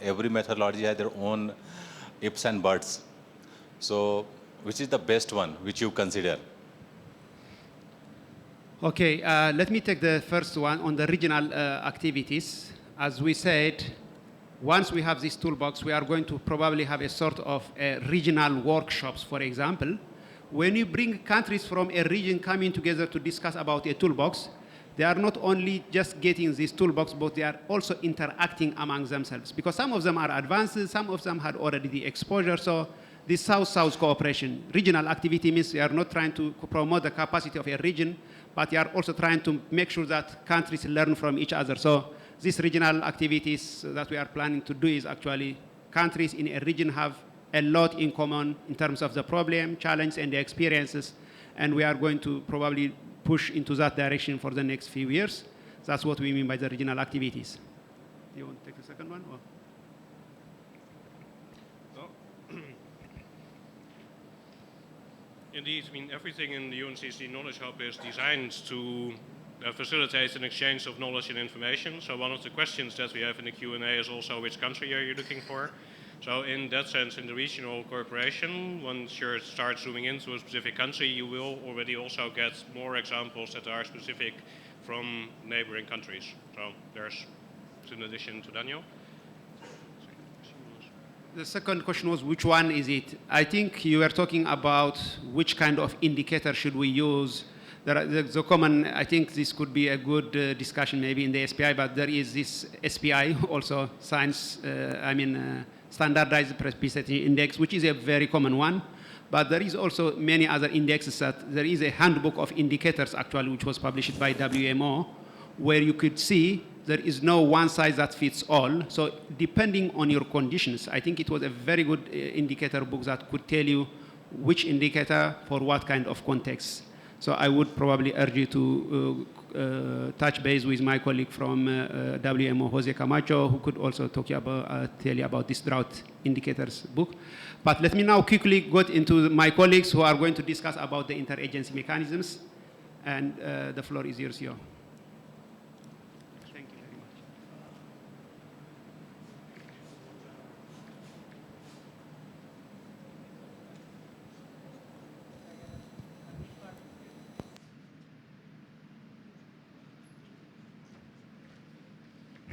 Every methodology has their own ifs and buts. So which is the best one which you consider? Okay, let me take the first one on the regional activities. As we said, once we have this toolbox, we are going to probably have a sort of regional workshops, for example. When you bring countries from a region coming together to discuss about a toolbox, they are not only just getting this toolbox, but they are also interacting among themselves. Because some of them are advanced, some of them had already the exposure. So this South-South cooperation, regional activity means we are not trying to promote the capacity of a region, but they are also trying to make sure that countries learn from each other. So these regional activities that we are planning to do is actually countries in a region have a lot in common in terms of the problem, challenge, and the experiences. And we are going to probably push into that direction for the next few years. That's what we mean by the regional activities. Do you want to take the second one? Or? Indeed, I mean, everything in the UNCCD Knowledge Hub is designed to facilitate an exchange of knowledge and information. So one of the questions that we have in the Q&A is also which country are you looking for? So in that sense, in the regional cooperation, once you start zooming into a specific country, you will already also get more examples that are specific from neighboring countries. So there's in addition to Daniel. The second question was, which one is it? I think you were talking about which kind of indicator should we use. The common, I think this could be a good discussion maybe in the SPI, but there is this SPI, also science, standardized precipitation index, which is a very common one. But there is also many other indexes that there is a handbook of indicators actually, which was published by WMO, where you could see there is no one size that fits all. So depending on your conditions, I think it was a very good indicator book that could tell you which indicator for what kind of context. So I would probably urge you to touch base with my colleague from WMO, Jose Camacho, who could also tell you about this drought indicators book. But let me now quickly go into my colleagues who are going to discuss about the interagency mechanisms. And the floor is yours, Yo. Thank you very much.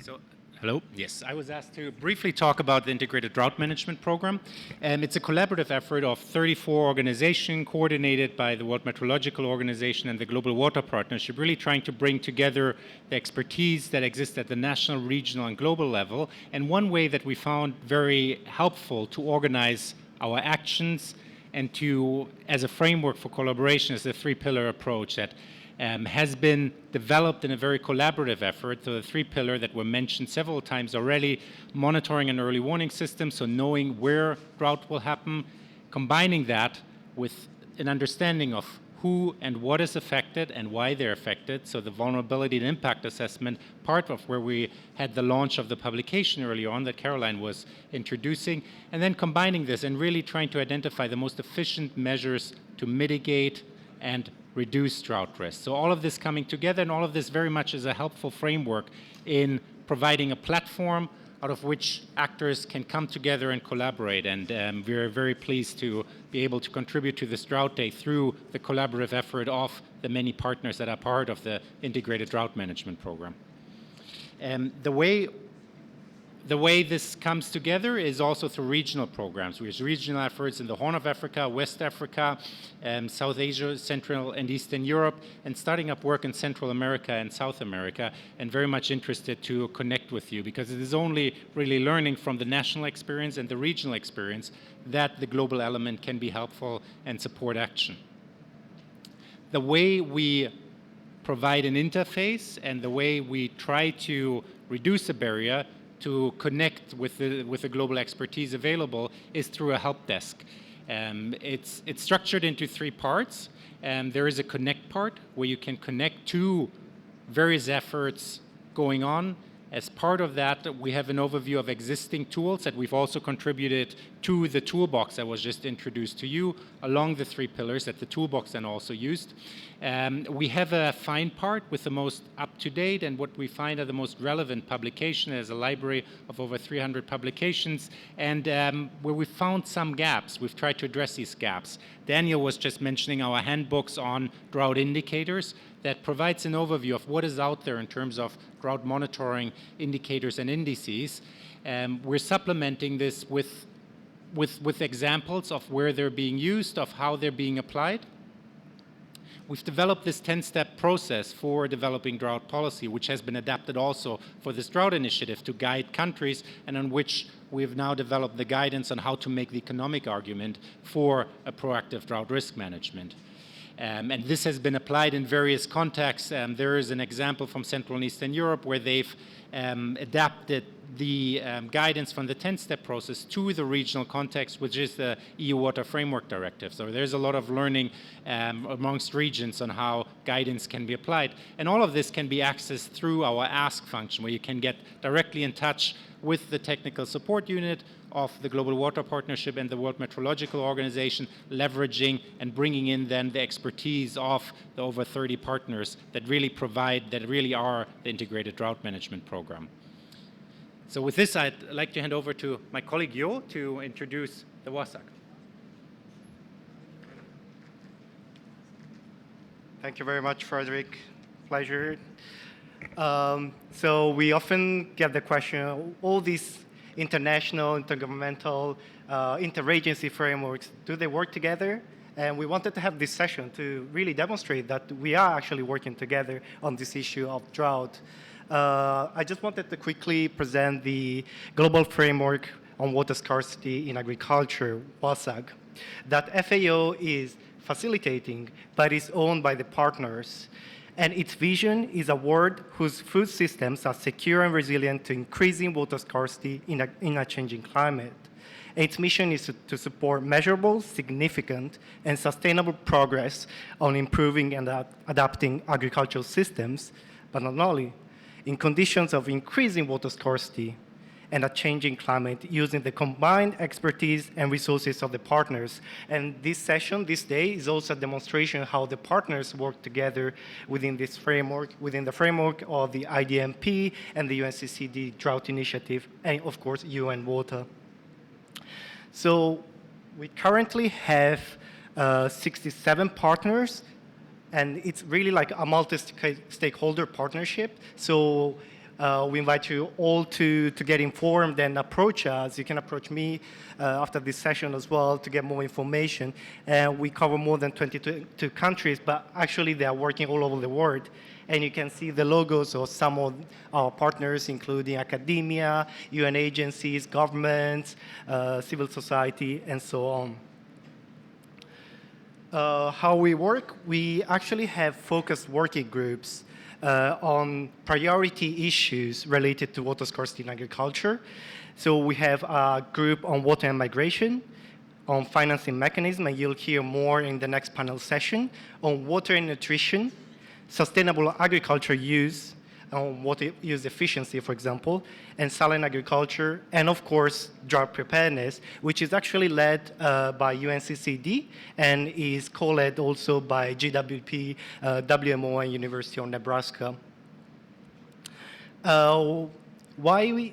So, hello. Yes, I was asked to briefly talk about the Integrated Drought Management Program. It's a collaborative effort of 34 organizations coordinated by the World Meteorological Organization and the Global Water Partnership, really trying to bring together the expertise that exists at the national, regional, and global level. And one way that we found very helpful to organize our actions and to, as a framework for collaboration, is the three-pillar approach that has been developed in a very collaborative effort. So the three-pillar that were mentioned several times already, monitoring an early warning system, so knowing where drought will happen, combining that with an understanding of who and what is affected and why they're affected, so the vulnerability and impact assessment, part of where we had the launch of the publication earlier on that Caroline was introducing, and then combining this and really trying to identify the most efficient measures to mitigate and reduce drought risk. So all of this coming together, and all of this very much is a helpful framework in providing a platform out of which actors can come together and collaborate. And we're very pleased to be able to contribute to this Drought Day through the collaborative effort of the many partners that are part of the Integrated Drought Management Program. The way this comes together is also through regional programs. We have regional efforts in the Horn of Africa, West Africa, South Asia, Central and Eastern Europe, and starting up work in Central America and South America, and very much interested to connect with you, because it is only really learning from the national experience and the regional experience that the global element can be helpful and support action. The way we provide an interface and the way we try to reduce a barrier to connect with the global expertise available is through a help desk. It's structured into three parts. There is a connect part where you can connect to various efforts going on As part of that, we have an overview of existing tools that we've also contributed to the toolbox that was just introduced to you along the 3 pillars that the toolbox then also used. We have a find part with the most up-to-date and what we find are the most relevant publication. There's a library of over 300 publications, and where we found some gaps, we've tried to address these gaps. Daniel was just mentioning our handbooks on drought indicators that provides an overview of what is out there in terms of drought monitoring indicators and indices. We're supplementing this with examples of where they're being used, of how they're being applied. We've developed this 10-step process for developing drought policy, which has been adapted also for this drought initiative to guide countries, and on which we've now developed the guidance on how to make the economic argument for a proactive drought risk management. And this has been applied in various contexts. There is an example from Central and Eastern Europe where they've adapted the guidance from the 10-step process to the regional context, which is the EU Water Framework Directive. So there's a lot of learning amongst regions on how guidance can be applied. And all of this can be accessed through our Ask function, where you can get directly in touch with the technical support unit of the Global Water Partnership and the World Meteorological Organization, leveraging and bringing in then the expertise of the over 30 partners that really are the integrated drought management program. So with this, I'd like to hand over to my colleague Jo to introduce the WASAG. Thank you very much, Frederick. Pleasure. So we often get the question, all these international, intergovernmental, interagency frameworks, do they work together? And we wanted to have this session to really demonstrate that we are actually working together on this issue of drought. I just wanted to quickly present the global framework on water scarcity in agriculture, WASAG, that FAO is facilitating, but is owned by the partners. And its vision is a world whose food systems are secure and resilient to increasing water scarcity in a changing climate. Its mission is to support measurable, significant, and sustainable progress on improving and adapting agricultural systems, but not only, in conditions of increasing water scarcity and a changing climate, using the combined expertise and resources of the partners. And this session, this day, is also a demonstration how the partners work together within this framework, within the framework of the IDMP and the UNCCD Drought Initiative, and of course, UN Water. So we currently have 67 partners, and it's really like a multi-stakeholder partnership. So we invite you all to get informed and approach us. You can approach me after this session as well to get more information. We cover more than 22 countries, but actually they are working all over the world. And you can see the logos of some of our partners, including academia, UN agencies, governments, civil society, and so on. How we work, we actually have focused working groups on priority issues related to water scarcity in agriculture. So we have a group on water and migration, on financing mechanism, and you'll hear more in the next panel session, on water and nutrition, sustainable agriculture use, on water use efficiency, for example, and silent agriculture, and of course, drought preparedness, which is actually led by UNCCD and is co-led also by GWP, WMO, and University of Nebraska. Why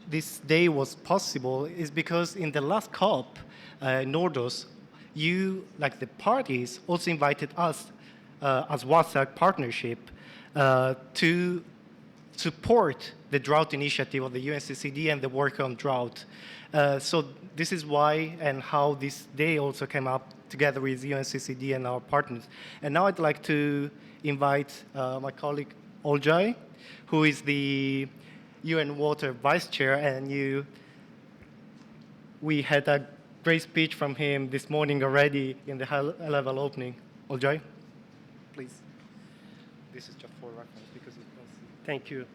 this day was possible is because in the last COP, Nordos, you, like the parties, also invited us as WASAG partnership to support the drought initiative of the UNCCD and the work on drought. So this is why and how this day also came up together with UNCCD and our partners. And now I'd like to invite my colleague Olcay, who is the UN Water Vice Chair, and we had a great speech from him this morning already in the high-level opening. Olcay, please. This is just for reference because you can see. Thank you.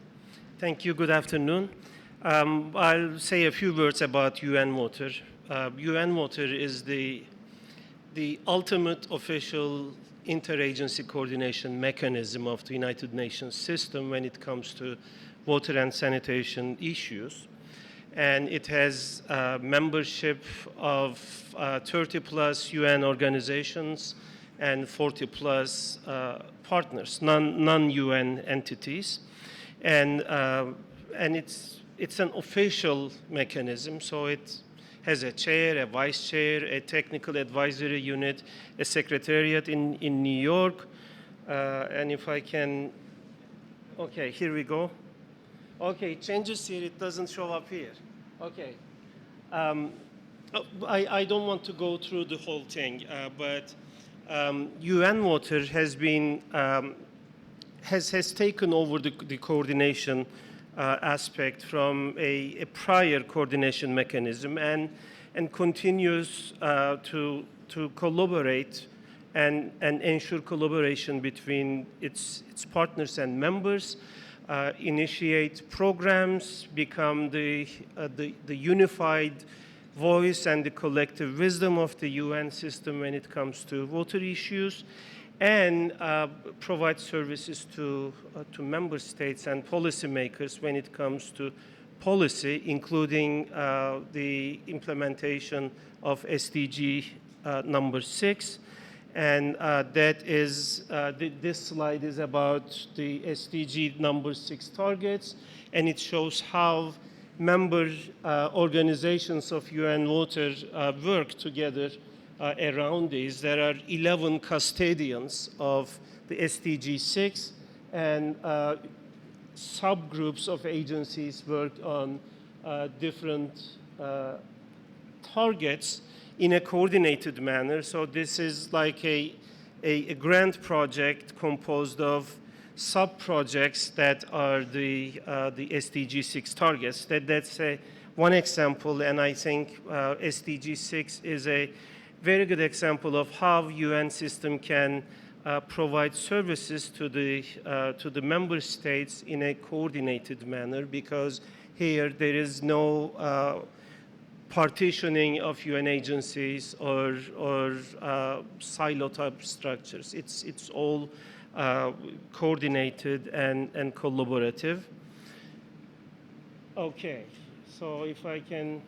Thank you. Good afternoon. I'll say a few words about UN Water. UN Water is the ultimate official interagency coordination mechanism of the United Nations system when it comes to water and sanitation issues. And it has membership of 30 plus UN organizations and 40 plus partners, non-UN entities. And it's an official mechanism, so it has a chair, a vice chair, a technical advisory unit, a secretariat in New York. And if I can, okay, here we go. Okay, it changes here, it doesn't show up here. Okay. I don't want to go through the whole thing, but UN Water has been, has taken over the coordination aspect from a prior coordination mechanism and continues to collaborate and ensure collaboration between its partners and members, initiate programs, become the unified voice and the collective wisdom of the UN system when it comes to water issues, and provide services to member states and policymakers when it comes to policy, including the implementation of SDG number 6. And that is, this slide is about the SDG number 6 targets, and it shows how member organizations of UN Water work together around these. There are 11 custodians of the SDG 6, and subgroups of agencies work on different targets in a coordinated manner. So this is like a grand project composed of sub-projects that are the SDG 6 targets. That's one example, and I think SDG 6 is a very good example of how UN system can provide services to the member states in a coordinated manner, because here there is no partitioning of UN agencies or silo type structures. It's all coordinated and collaborative. Okay, so if I can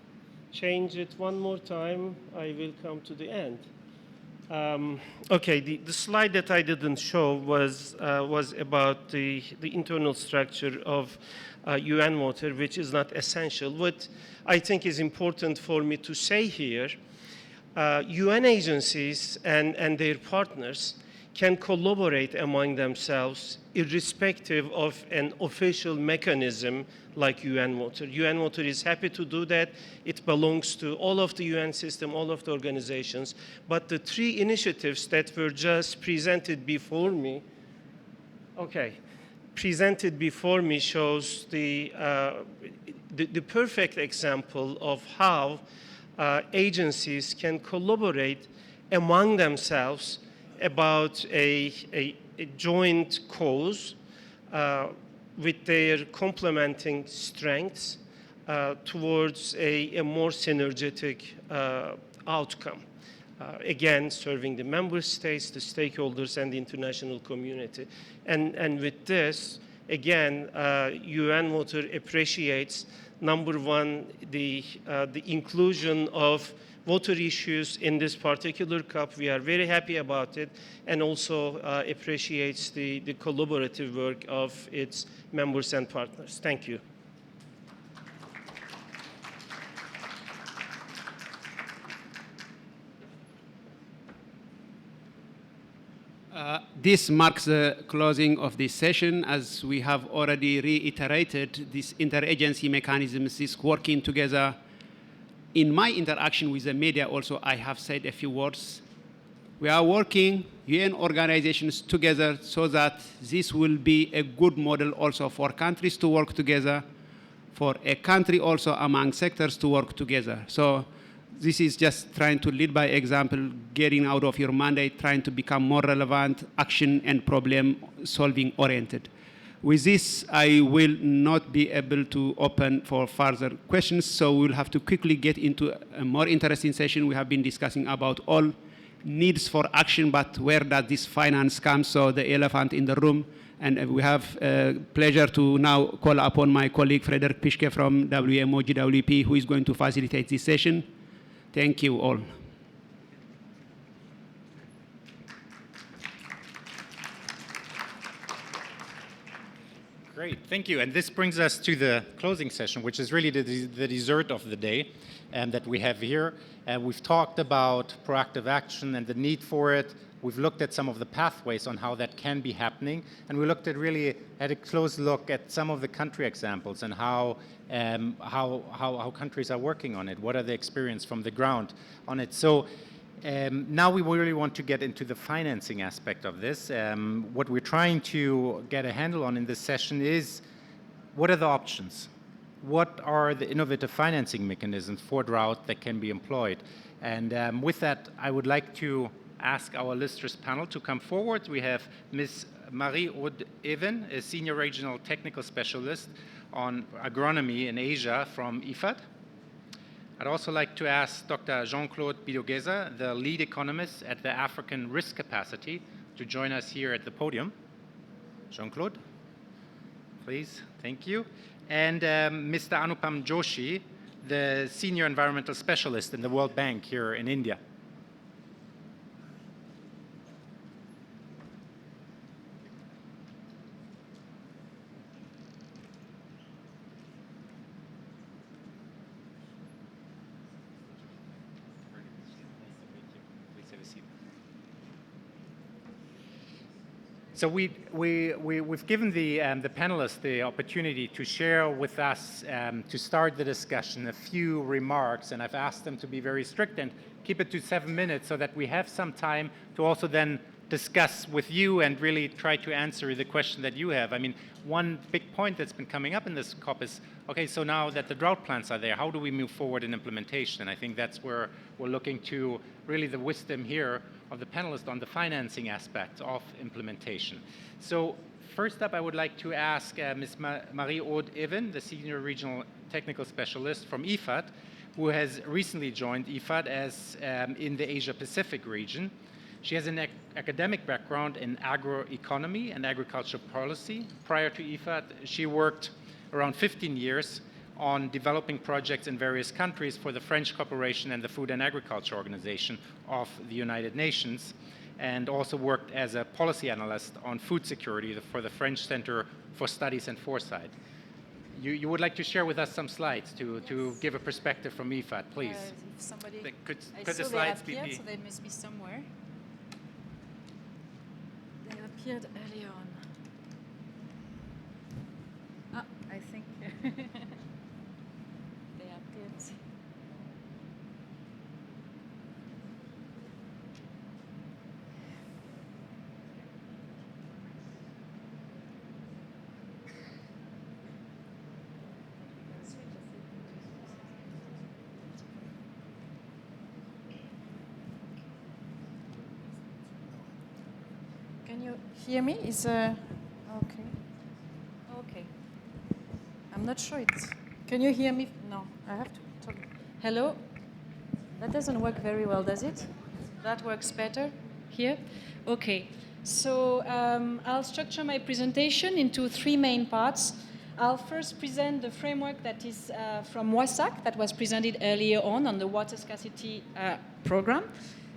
change it one more time, I will come to the end. Okay, the slide that I didn't show was about the internal structure of UN Water, which is not essential. What I think is important for me to say here, UN agencies and their partners can collaborate among themselves irrespective of an official mechanism like UN Water. UN Water is happy to do that. It belongs to all of the UN system, all of the organizations. But the 3 initiatives that were just presented before me, presented before me shows the perfect example of how agencies can collaborate among themselves about a joint cause with their complementing strengths towards a more synergetic outcome. Again, serving the member states, the stakeholders, and the international community. And with this, again, UN Water appreciates, number one, the inclusion of water issues in this particular COP. We are very happy about it, and also appreciates the collaborative work of its members and partners. Thank you. This marks the closing of this session. As we have already reiterated, this interagency mechanism is working together. In my interaction with the media also, I have said a few words. We are working, UN organizations together, so that this will be a good model also for countries to work together, for a country also among sectors to work together. So this is just trying to lead by example, getting out of your mandate, trying to become more relevant, action and problem solving oriented. With this, I will not be able to open for further questions, so we'll have to quickly get into a more interesting session. We have been discussing about all needs for action, but where does this finance come? So the elephant in the room, And we have pleasure to now call upon my colleague Frederick Pischke from WMO GWP, who is going to facilitate this session. Thank you all. Great, thank you. And this brings us to the closing session, which is really the dessert of the day that we have here. We've talked about proactive action and the need for it. We've looked at some of the pathways on how that can be happening. And we looked at really had a close look at some of the country examples and how countries are working on it. What are the experience from the ground on it? So now we really want to get into the financing aspect of this. What we're trying to get a handle on in this session is what are the options? What are the innovative financing mechanisms for Drought that can be employed? And with that, I would like to ask our illustrious panel to come forward. We have Ms. Marie-Aude Even, a Senior Regional Technical Specialist on Agronomy in Asia from IFAD. I'd also like to ask Dr. Jean-Claude Bidogueza, the lead economist at the African Risk Capacity, to join us here at the podium. Jean-Claude, please, thank you. And Mr. Anupam Joshi, the Senior Environmental Specialist in the World Bank here in India. So we've given the panelists the opportunity to share with us, to start the discussion, a few remarks, and I've asked them to be very strict and keep it to 7 minutes so that we have some time to also then discuss with you and really try to answer the question that you have. I mean, one big point that's been coming up in this COP is, okay, so now that the drought plans are there, how do we move forward in implementation? And I think that's where we're looking to really the wisdom here of the panelists on the financing aspects of implementation. So first up, I would like to ask Ms. Marie-Aude Even, the Senior Regional Technical Specialist from IFAD, who has recently joined IFAD as in the Asia-Pacific region. She has an academic background in agroeconomy and agriculture policy. Prior to IFAD, she worked around 15 years on developing projects in various countries for the French Corporation and the Food and Agriculture Organization of the United Nations, and also worked as a policy analyst on food security for the French Center for Studies and Foresight. You would like to share with us some slides to give a perspective from IFAD, please. If somebody, could I the saw slides they appeared, be? so they must be somewhere. They appeared early on. Ah, I think they appeared. Can you hear me? Is okay. Okay. I'm not sure it's. Can you hear me? No, I have to talk. Hello. That doesn't work very well, does it? That works better here. Okay. So I'll structure my presentation into 3 main parts. I'll first present the framework that is from WASAC that was presented earlier on the water scarcity program.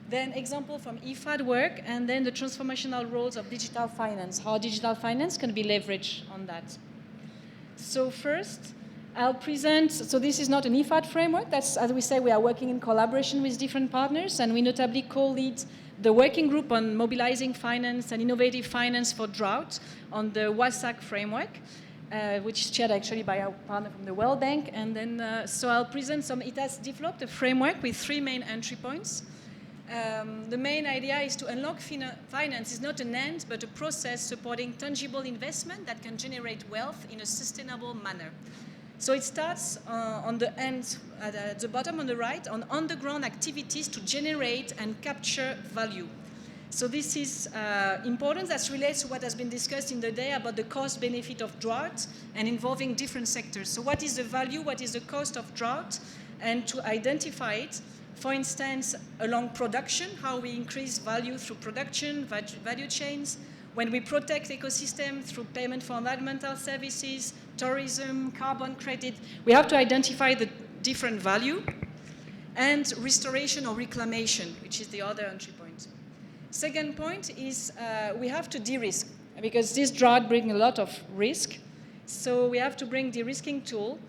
Then example from IFAD work, and then the transformational roles of digital finance, how digital finance can be leveraged on that. So first, I'll present, so this is not an IFAD framework, that's, as we say, we are working in collaboration with different partners, and we notably co-lead the working group on mobilizing finance and innovative finance for drought on the WASAC framework, which is chaired actually by our partner from the World Bank. And then, so I'll present it has developed a framework with 3 main entry points. The main idea is to unlock finance is not an end, but a process supporting tangible investment that can generate wealth in a sustainable manner. So it starts on the end, at the bottom on the right, on the ground activities to generate and capture value. So this is important. That relates to what has been discussed in the day about the cost benefit of drought and involving different sectors. So what is the value, what is the cost of drought, and to identify it. For instance, along production, how we increase value through production, value chains, when we protect ecosystem through payment for environmental services, tourism, carbon credit, we have to identify the different value, and restoration or reclamation, which is the other entry point. Second point is we have to de-risk, because this drought brings a lot of risk. So we have to bring de-risking tool,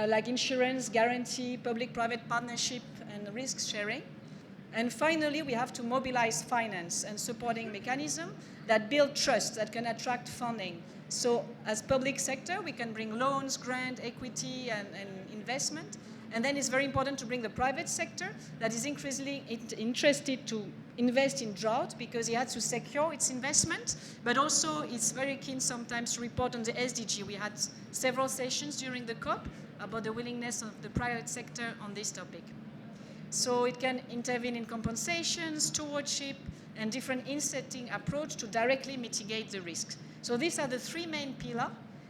like insurance, guarantee, public-private partnership, and risk sharing. And finally, we have to mobilize finance and supporting mechanism that build trust, that can attract funding. So as public sector, we can bring loans, grant, equity, and investment. And then it's very important to bring the private sector that is increasingly interested to invest in drought because it has to secure its investment, but also it's very keen sometimes to report on the SDG. We had several sessions during the COP about the willingness of the private sector on this topic. So it can intervene in compensation, stewardship, and different insetting approach to directly mitigate the risks. So these are the three main pillars.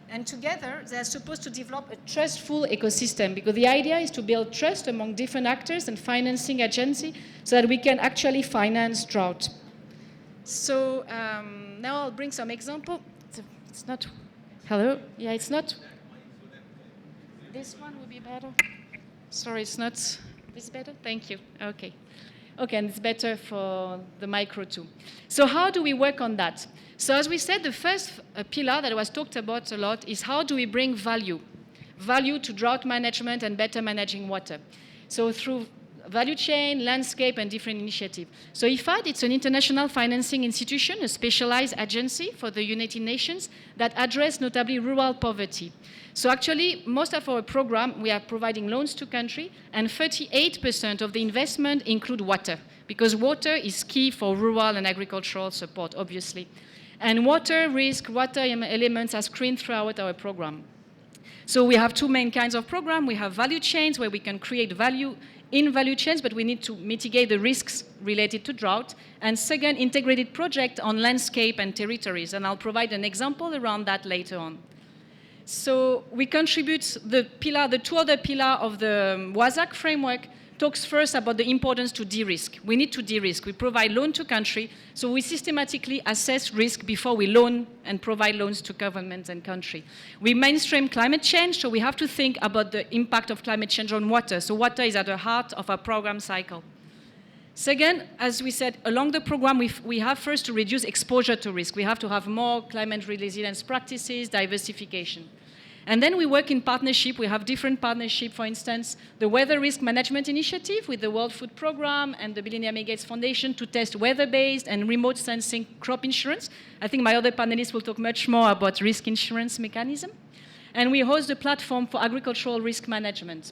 And together, they are supposed to develop a trustful ecosystem, because the idea is to build trust among different actors and financing agencies so that we can actually finance drought. So now I'll bring some example. It's not, hello? Yeah, it's not. This one would be better. Sorry, it's not. This better? Thank you. Okay. Okay, and it's better for the micro too. So how do we work on that? So as we said, the first pillar that was talked about a lot is how do we bring value to drought management and better managing water. So through value chain, landscape, and different initiatives. So IFAD, it's an international financing institution, a specialized agency for the United Nations that address notably rural poverty. So actually, most of our program, we are providing loans to country, and 38% of the investment include water, because water is key for rural and agricultural support, obviously. And water risk, water elements are screened throughout our program. So we have two main kinds of program. We have value chains where we can create value in value chains, but we need to mitigate the risks related to drought. And second, integrated project on landscape and territories. And I'll provide an example around that later on. So we contribute the two other pillars of the WASAC framework talks first about the importance to de-risk. We need to de-risk. We provide loan to country, so we systematically assess risk before we loan and provide loans to governments and country. We mainstream climate change, so we have to think about the impact of climate change on water. So water is at the heart of our program cycle. Second, as we said, along the program, we have first to reduce exposure to risk. We have to have more climate resilience practices, diversification. And then we work in partnership. We have different partnerships, for instance, the Weather Risk Management Initiative with the World Food Programme and the Bill and Melinda Gates Foundation to test weather-based and remote sensing crop insurance. I think my other panelists will talk much more about risk insurance mechanism. And we host the platform for agricultural risk management.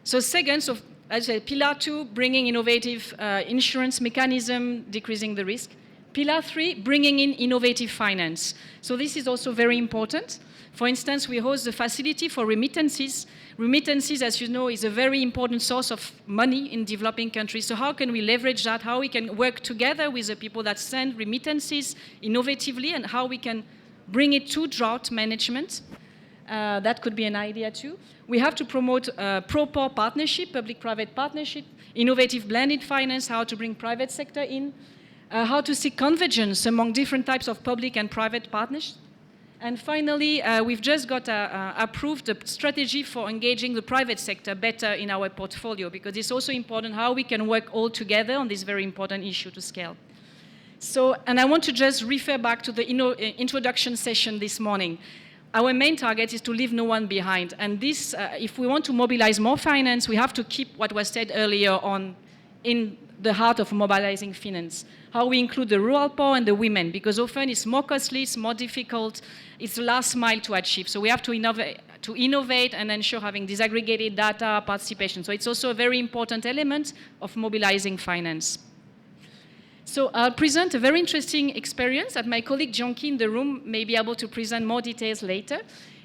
So second, so as I said, Pillar 2, bringing innovative insurance mechanism, decreasing the risk. Pillar 3, bringing in innovative finance. So this is also very important. For instance, we host the facility for remittances. Remittances, as you know, is a very important source of money in developing countries. So how can we leverage that? How we can work together with the people that send remittances innovatively, and how we can bring it to drought management. That could be an idea too. We have to promote pro-poor partnership, public-private partnership, innovative blended finance, how to bring private sector in, how to seek convergence among different types of public and private partnerships. And finally, we've just got approved a strategy for engaging the private sector better in our portfolio, because it's also important how we can work all together on this very important issue to scale. So, and I want to just refer back to the introduction session this morning. Our main target is to leave no one behind. And this, if we want to mobilize more finance, we have to keep what was said earlier on in the heart of mobilizing finance. How we include the rural poor and the women, because often it's more costly, it's more difficult, it's the last mile to achieve. So we have to innovate and ensure having disaggregated data, participation. So it's also a very important element of mobilizing finance. So I'll present a very interesting experience that my colleague Jonki in the room may be able to present more details later.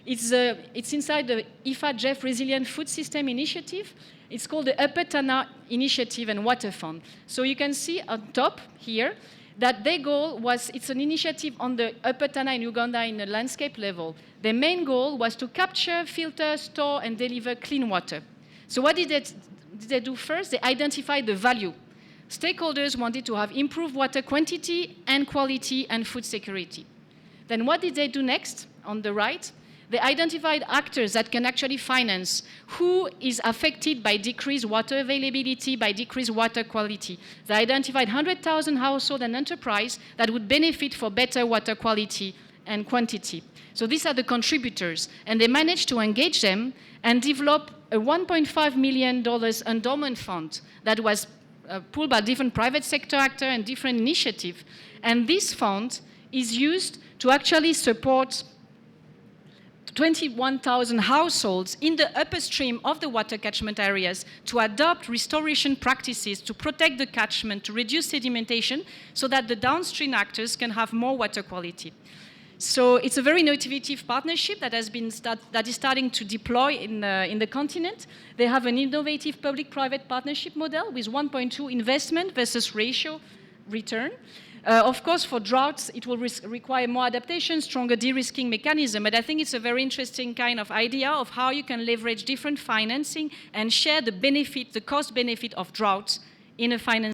It's inside the IFAD Jeff Resilient Food System Initiative. It's called the Upper Tana Initiative and Water Fund. So you can see on top here that their goal was, it's an initiative on the Upper Tana in Uganda in a landscape level. Their main goal was to capture, filter, store, and deliver clean water. So what did they do first? They identified the value stakeholders wanted to have improved water quantity and quality and food security. Then what did they do next? On the right, they identified actors that can actually finance who is affected by decreased water availability, by decreased water quality. They identified 100,000 households and enterprises that would benefit for better water quality and quantity. So these are the contributors, and they managed to engage them and develop a $1.5 million endowment fund that was pulled by different private sector actors and different initiatives. And this fund is used to actually support 21,000 households in the upper stream of the water catchment areas to adopt restoration practices to protect the catchment, to reduce sedimentation, so that the downstream actors can have more water quality. So it's a very innovative partnership that that is starting to deploy in the continent. They have an innovative public-private partnership model with 1.2 investment versus ratio return. Of course, for droughts, it will require more adaptation, stronger de-risking mechanism, but I think it's a very interesting kind of idea of how you can leverage different financing and share the benefit, the cost benefit of droughts in a finance